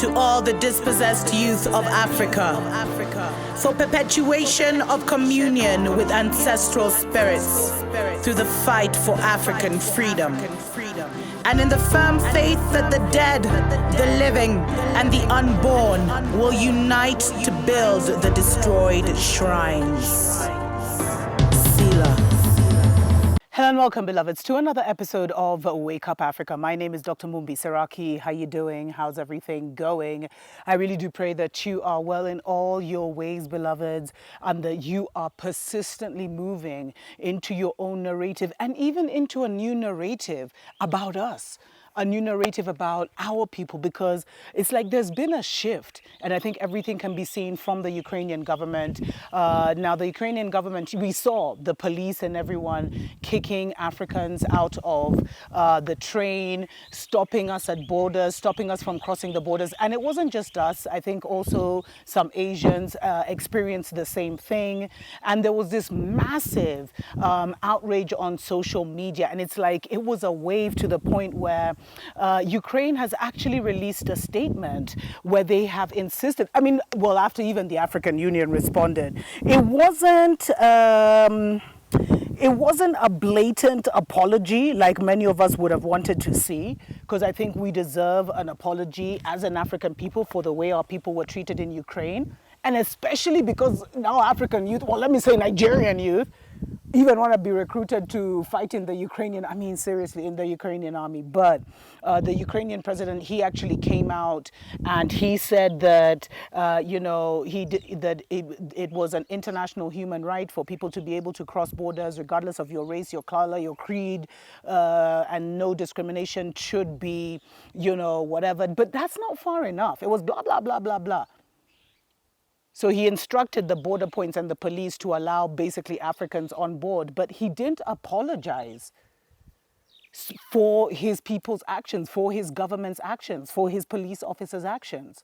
to all the dispossessed youth of Africa, for perpetuation of communion with ancestral spirits through the fight for African freedom, and in the firm faith that the dead, the living, and the unborn will unite to build the destroyed shrines. Selah. Hello and welcome, beloveds, to another episode of Wake Up Africa. My name is Dr. Mumbi Seraki. How you doing? How's everything going? I really do pray that you are well in all your ways, beloveds, and that you are persistently moving into your own narrative and even into a new narrative about us. A new narrative about our people, because it's like there's been a shift, and I think everything can be seen from the Ukrainian government. Now, the Ukrainian government, we saw the police and everyone kicking Africans out of the train, stopping us at borders, stopping us from crossing the borders. And it wasn't just us. I think also some Asians experienced the same thing. And there was this massive outrage on social media. And it's like it was a wave to the point where Ukraine has actually released a statement where they have insisted, after even the African Union responded, it wasn't a blatant apology like many of us would have wanted to see, because I think we deserve an apology as an African people for the way our people were treated in Ukraine, and especially because now African youth, well, let me say Nigerian youth, even want to be recruited to fight in the Ukrainian, in the Ukrainian army. But the Ukrainian president, he actually came out and he said that, it was an international human right for people to be able to cross borders regardless of your race, your color, your creed, and no discrimination should be, whatever. But that's not far enough. It was blah, blah, blah, blah, blah. So he instructed the border points and the police to allow basically Africans on board, but he didn't apologize for his people's actions, for his government's actions, for his police officers' actions.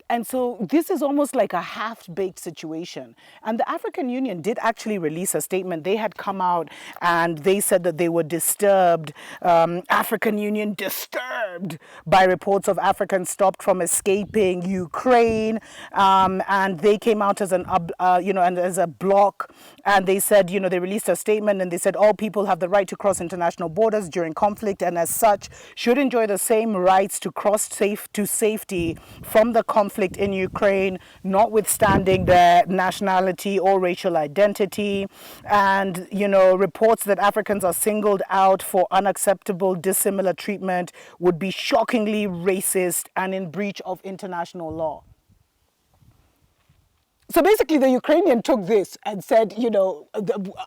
And so this is almost like a half-baked situation. And the African Union did actually release a statement. They had come out and they said that they were disturbed, African Union disturbed by reports of Africans stopped from escaping Ukraine. And they came out as as a bloc. And they said, they released a statement and they said all people have the right to cross international borders during conflict and as such should enjoy the same rights to cross to safety from the conflict in Ukraine, notwithstanding their nationality or racial identity. And, reports that Africans are singled out for unacceptable, dissimilar treatment would be shockingly racist and in breach of international law. So basically, the Ukrainian took this and said,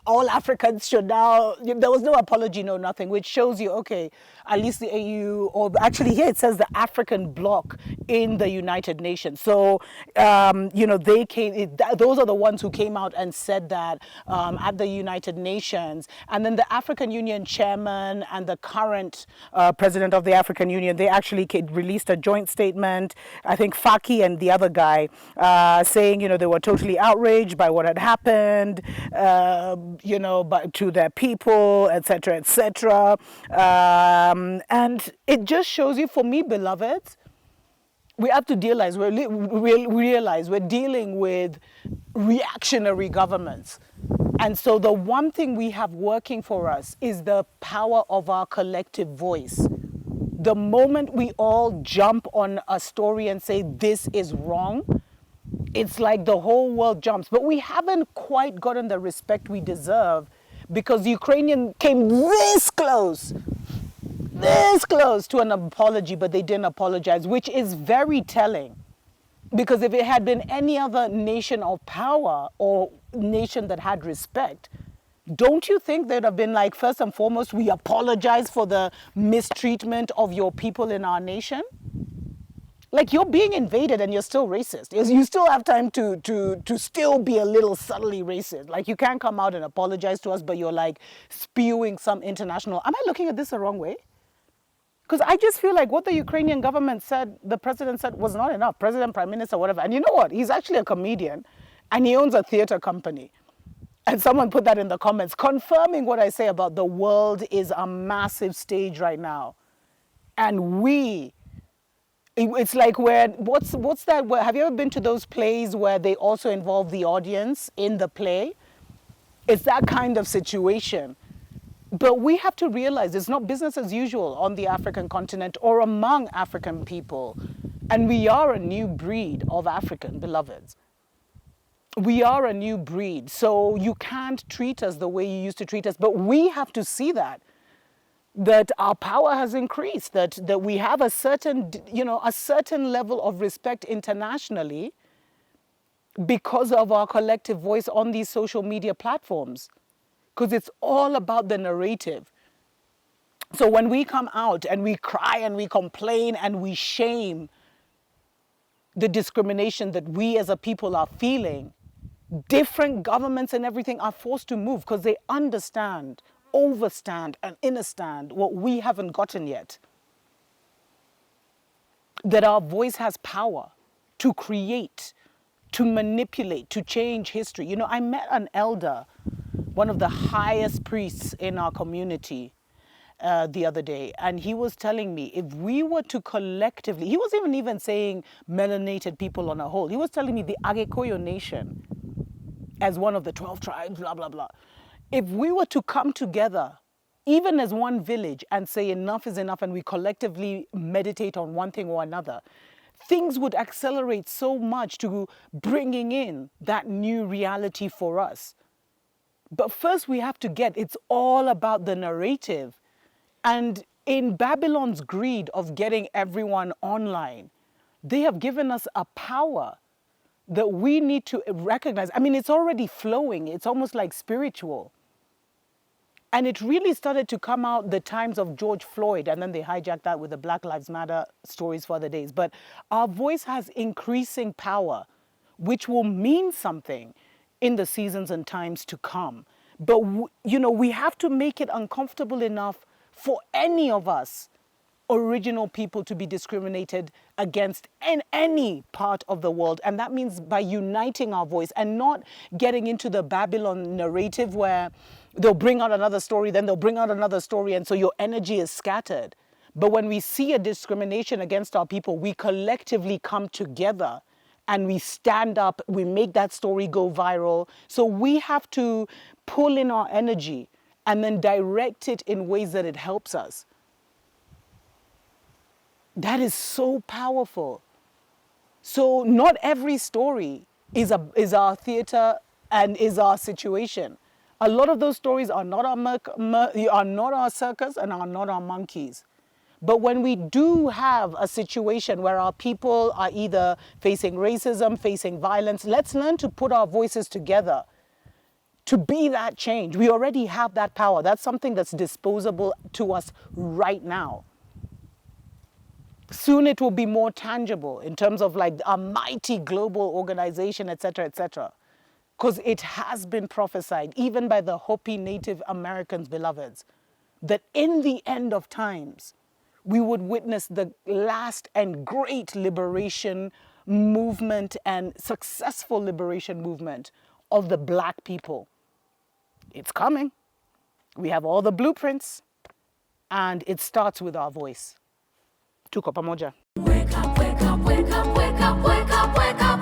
all Africans should now, there was no apology, no nothing, which shows you, okay, at least the AU, or actually here it says the African bloc in the United Nations. So, they came, those are the ones who came out and said that at the United Nations. And then the African Union chairman and the current president of the African Union, they actually released a joint statement, I think Faki and the other guy, saying, they were totally outraged by what had happened, to their people, etc., etc. And it just shows you, for me, beloveds, we have to realize we're dealing with reactionary governments. And so the one thing we have working for us is the power of our collective voice. The moment we all jump on a story and say, this is wrong, it's like the whole world jumps. But we haven't quite gotten the respect we deserve because Ukrainian came this close to an apology, but they didn't apologize, which is very telling. Because if it had been any other nation of power or nation that had respect, don't you think they'd have been like, first and foremost, we apologize for the mistreatment of your people in our nation? Like, you're being invaded and you're still racist. You still have time to still be a little subtly racist. Like, you can't come out and apologize to us, but you're like spewing some international. Am I looking at this the wrong way? Because I just feel like what the Ukrainian government said, the president said, was not enough. President, prime minister, whatever. And you know what? He's actually a comedian and he owns a theater company. And someone put that in the comments, confirming what I say about the world is a massive stage right now. And we It's like where, what's that? Have you ever been to those plays where they also involve the audience in the play? It's that kind of situation. But we have to realize it's not business as usual on the African continent or among African people. And we are a new breed of African beloveds. We are a new breed. So you can't treat us the way you used to treat us. But we have to see that our power has increased, that we have a certain, a certain level of respect internationally because of our collective voice on these social media platforms. Because it's all about the narrative. So when we come out and we cry and we complain and we shame the discrimination that we as a people are feeling, different governments and everything are forced to move because they understand, overstand, and understand what we haven't gotten yet. That our voice has power to create, to manipulate, to change history. I met an elder, one of the highest priests in our community the other day, and he was telling me if we were to collectively, he wasn't even saying melanated people on a whole, he was telling me the Agekoyo nation as one of the 12 tribes, blah, blah, blah. If we were to come together, even as one village, and say enough is enough and we collectively meditate on one thing or another, things would accelerate so much to bringing in that new reality for us. But first we have to it's all about the narrative. And in Babylon's greed of getting everyone online, they have given us a power that we need to recognize. I mean, it's already flowing. It's almost like spiritual. And it really started to come out the times of George Floyd, and then they hijacked that with the Black Lives Matter stories for other days. But our voice has increasing power, which will mean something in the seasons and times to come. But, we have to make it uncomfortable enough for any of us original people to be discriminated against in any part of the world. And that means by uniting our voice and not getting into the Babylon narrative where they'll bring out another story, then they'll bring out another story, and so your energy is scattered. But when we see a discrimination against our people, we collectively come together and we stand up, we make that story go viral. So we have to pull in our energy and then direct it in ways that it helps us. That is so powerful. So not every story is our theater and is our situation. A lot of those stories are not our circus and are not our monkeys. But when we do have a situation where our people are either facing racism, facing violence, let's learn to put our voices together to be that change. We already have that power. That's something that's disposable to us right now. Soon it will be more tangible in terms of like a mighty global organization, etc., etc. Because it has been prophesied, even by the Hopi Native Americans, beloveds, that in the end of times, we would witness the last and great liberation movement and successful liberation movement of the Black people. It's coming. We have all the blueprints, and it starts with our voice. Tuko pamoja. Wake up, wake up, wake up, wake up, wake up, wake up.